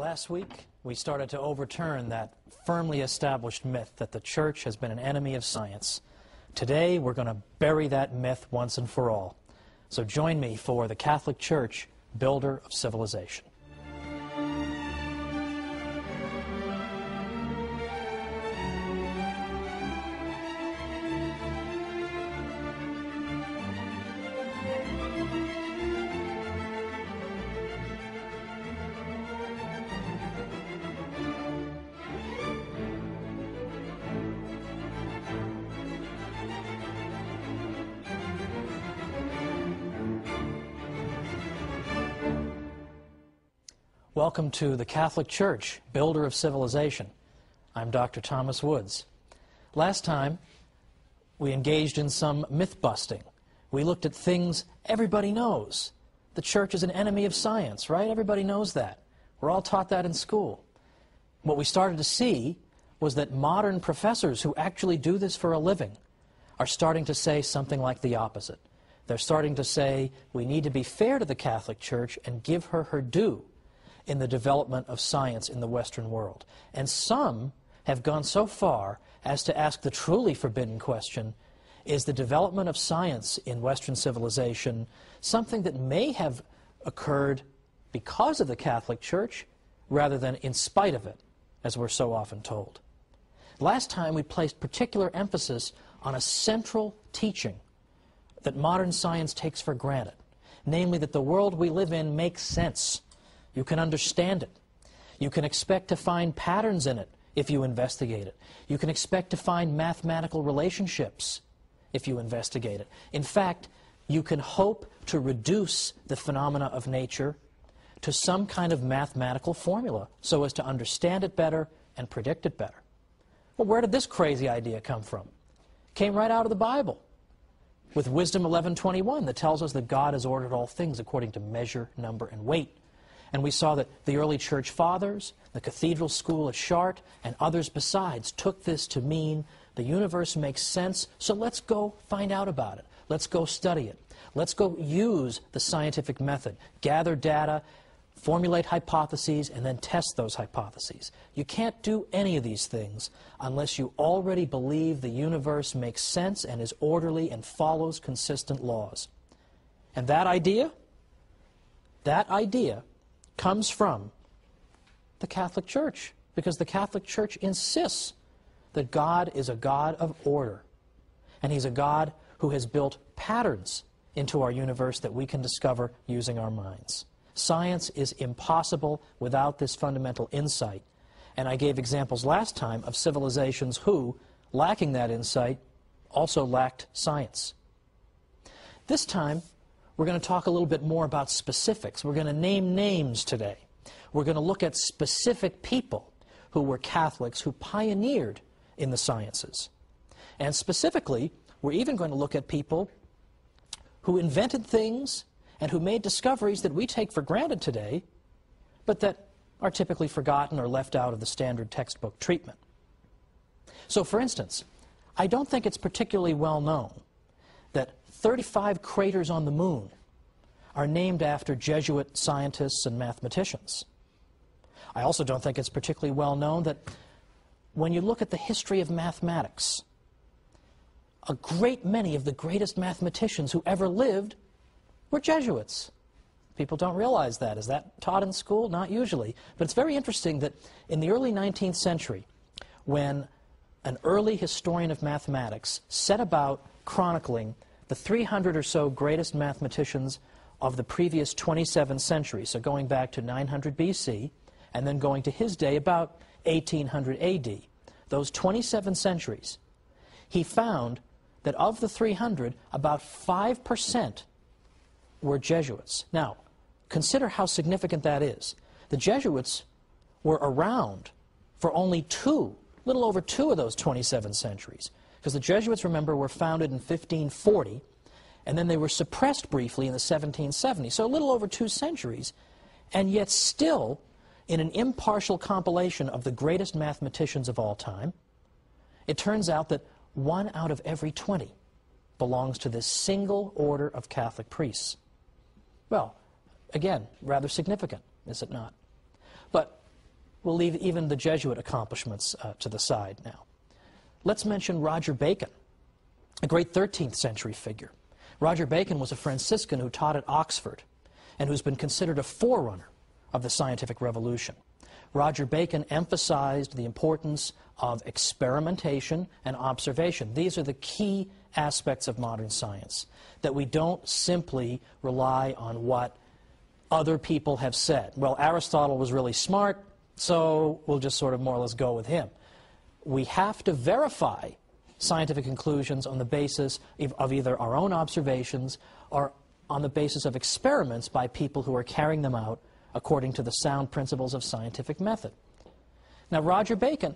Last week, we started to overturn that firmly established myth that the church has been an enemy of science. Today, we're going to bury that myth once and for all. So join me for the Catholic Church, Builder of Civilization. Welcome to the Catholic Church, Builder of Civilization. I'm Dr. Thomas Woods. Last time, we engaged in some myth-busting. We looked at things everybody knows. The church is an enemy of science, right? Everybody knows that. We're all taught that in school. What we started to see was that modern professors who actually do this for a living are starting to say something like the opposite. They're starting to say, we need to be fair to the Catholic Church and give her her due in the development of science in the Western world. And some have gone so far as to ask the truly forbidden question, is the development of science in Western civilization something that may have occurred because of the Catholic Church rather than in spite of it, as we're so often told? Last time we placed particular emphasis on a central teaching that modern science takes for granted, namely that the world we live in makes sense. You can understand it. You can expect to find patterns in it if you investigate it. You can expect to find mathematical relationships if you investigate it. In fact, you can hope to reduce the phenomena of nature to some kind of mathematical formula so as to understand it better and predict it better. Well, where did this crazy idea come from? It came right out of the Bible with Wisdom 11:21 that tells us that God has ordered all things according to measure, number, and weight. And we saw that the early church fathers, the cathedral school at Chartres, and others besides took this to mean the universe makes sense, so let's go find out about it. Let's go study it. Let's go use the scientific method, gather data, formulate hypotheses, and then test those hypotheses. You can't do any of these things unless you already believe the universe makes sense and is orderly and follows consistent laws. And that idea comes from the Catholic Church, because the Catholic Church insists that God is a God of order, and He's a God who has built patterns into our universe that we can discover using our minds. Science is impossible without this fundamental insight, and I gave examples last time of civilizations who, lacking that insight, also lacked science. This time, we're going to talk a little bit more about specifics. We're going to name names today. We're going to look at specific people who were Catholics who pioneered in the sciences. And specifically, we're even going to look at people who invented things and who made discoveries that we take for granted today, but that are typically forgotten or left out of the standard textbook treatment. So, for instance, I don't think it's particularly well known that 35 craters on the moon are named after Jesuit scientists and mathematicians. I also don't think it's particularly well known that when you look at the history of mathematics, a great many of the greatest mathematicians who ever lived were Jesuits. People don't realize that. Is that taught in school? Not usually. But it's very interesting that in the early 19th century, when an early historian of mathematics set about chronicling the 300 or so greatest mathematicians of the previous 27 centuries, so going back to 900 BC, and then going to his day about 1800 AD, those 27 centuries, he found that of the 300, about 5% were Jesuits. Now, consider how significant that is. The Jesuits were around for only little over two of those 27 centuries. Because the Jesuits, remember, were founded in 1540, and then they were suppressed briefly in the 1770s, so a little over 2 centuries, and yet still, in an impartial compilation of the greatest mathematicians of all time, it turns out that 1 out of every 20 belongs to this single order of Catholic priests. Well, again, rather significant, is it not? But We'll leave even the Jesuit accomplishments to the side now. Let's mention Roger Bacon, a great 13th century figure. Roger Bacon was a Franciscan who taught at Oxford and who's been considered a forerunner of the scientific revolution. Roger Bacon emphasized the importance of experimentation and observation. These are the key aspects of modern science, that we don't simply rely on what other people have said. Well, Aristotle was really smart, so we'll just sort of more or less go with him. We have to verify scientific conclusions on the basis of either our own observations or on the basis of experiments by people who are carrying them out according to the sound principles of scientific method. Now, Roger Bacon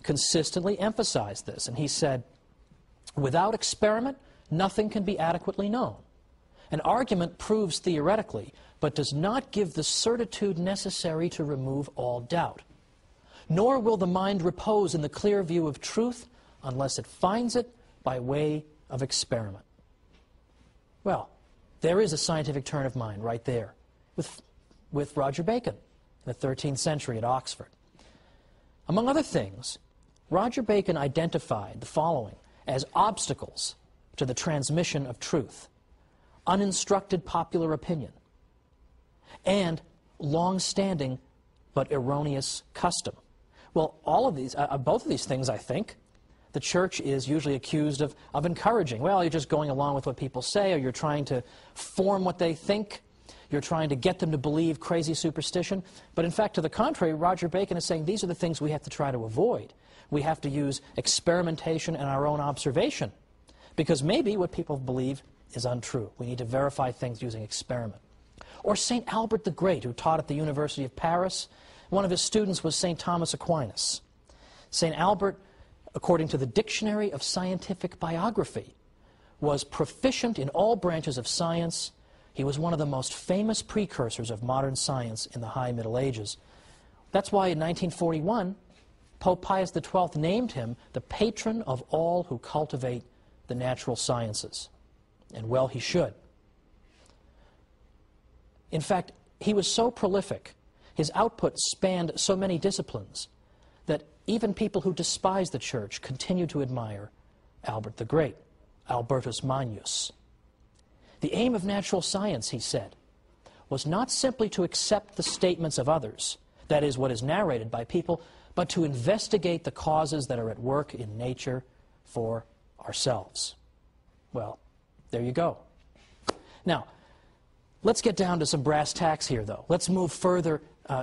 consistently emphasized this, and he said, without experiment, nothing can be adequately known. An argument proves theoretically, but does not give the certitude necessary to remove all doubt. Nor will the mind repose in the clear view of truth unless it finds it by way of experiment. Well, there is a scientific turn of mind right there with Roger Bacon in the 13th century at Oxford. Among other things, Roger Bacon identified the following as obstacles to the transmission of truth: uninstructed popular opinion and long-standing but erroneous custom. Well, all of these, both of these things, I think, the church is usually accused of encouraging. Well, you're just going along with what people say, or you're trying to form what they think. You're trying to get them to believe crazy superstition. But in fact, to the contrary, Roger Bacon is saying these are the things we have to try to avoid. We have to use experimentation and our own observation, because maybe what people believe is untrue. We need to verify things using experiment. Or St. Albert the Great, who taught at the University of Paris. One of his students was St. Thomas Aquinas. St. Albert, according to the Dictionary of Scientific Biography, was proficient in all branches of science. He was one of the most famous precursors of modern science in the High Middle Ages. That's why in 1941, Pope Pius XII named him the patron of all who cultivate the natural sciences. And well, he should. In fact, he was so prolific, his output spanned so many disciplines, that even people who despise the church continue to admire Albert the Great, Albertus Magnus. The aim of natural science, he said, was not simply to accept the statements of others, that is, what is narrated by people, but to investigate the causes that are at work in nature for ourselves. Well, there you go. Now, let's get down to some brass tacks here, though. Let's move further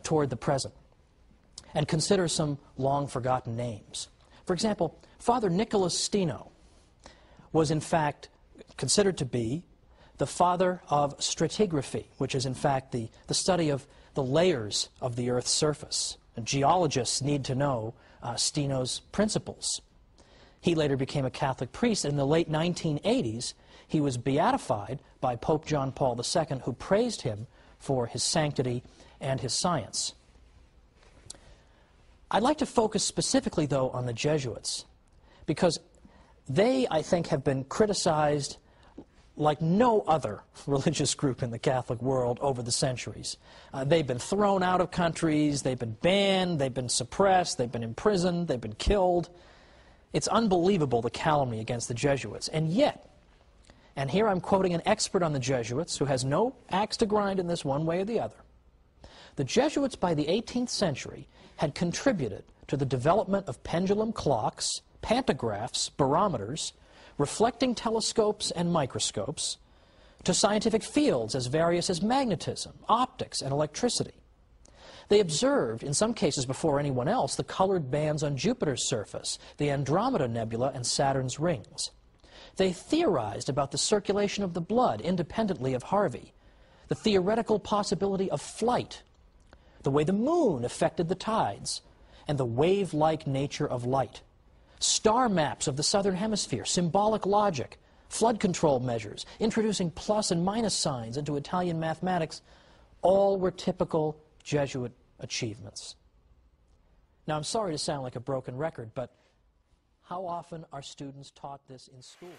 toward the present and consider some long-forgotten names. For example, Father Nicholas Steno was in fact considered to be the father of stratigraphy, which is in fact the study of the layers of the Earth's surface. And geologists need to know Steno's principles. He later became a Catholic priest, and in the late 1980s, he was beatified by Pope John Paul II, who praised him for his sanctity and his science. I'd like to focus specifically, though, on the Jesuits, because they, I think, have been criticized like no other religious group in the Catholic world over the centuries. They've been thrown out of countries, they've been banned, they've been suppressed, they've been imprisoned, they've been killed. It's unbelievable, the calumny against the Jesuits. And yet, and here I'm quoting an expert on the Jesuits who has no axe to grind in this one way or the other, the Jesuits by the 18th century had contributed to the development of pendulum clocks, pantographs, barometers, reflecting telescopes and microscopes, to scientific fields as various as magnetism, optics, and electricity. They observed, in some cases before anyone else, the colored bands on Jupiter's surface, the Andromeda Nebula, and Saturn's rings. They theorized about the circulation of the blood independently of Harvey, the theoretical possibility of flight, the way the moon affected the tides, and the wave-like nature of light. Star maps of the southern hemisphere, symbolic logic, flood control measures, introducing plus and minus signs into Italian mathematics, all were typical Jesuit achievements. Now, I'm sorry to sound like a broken record, but how often are students taught this in school?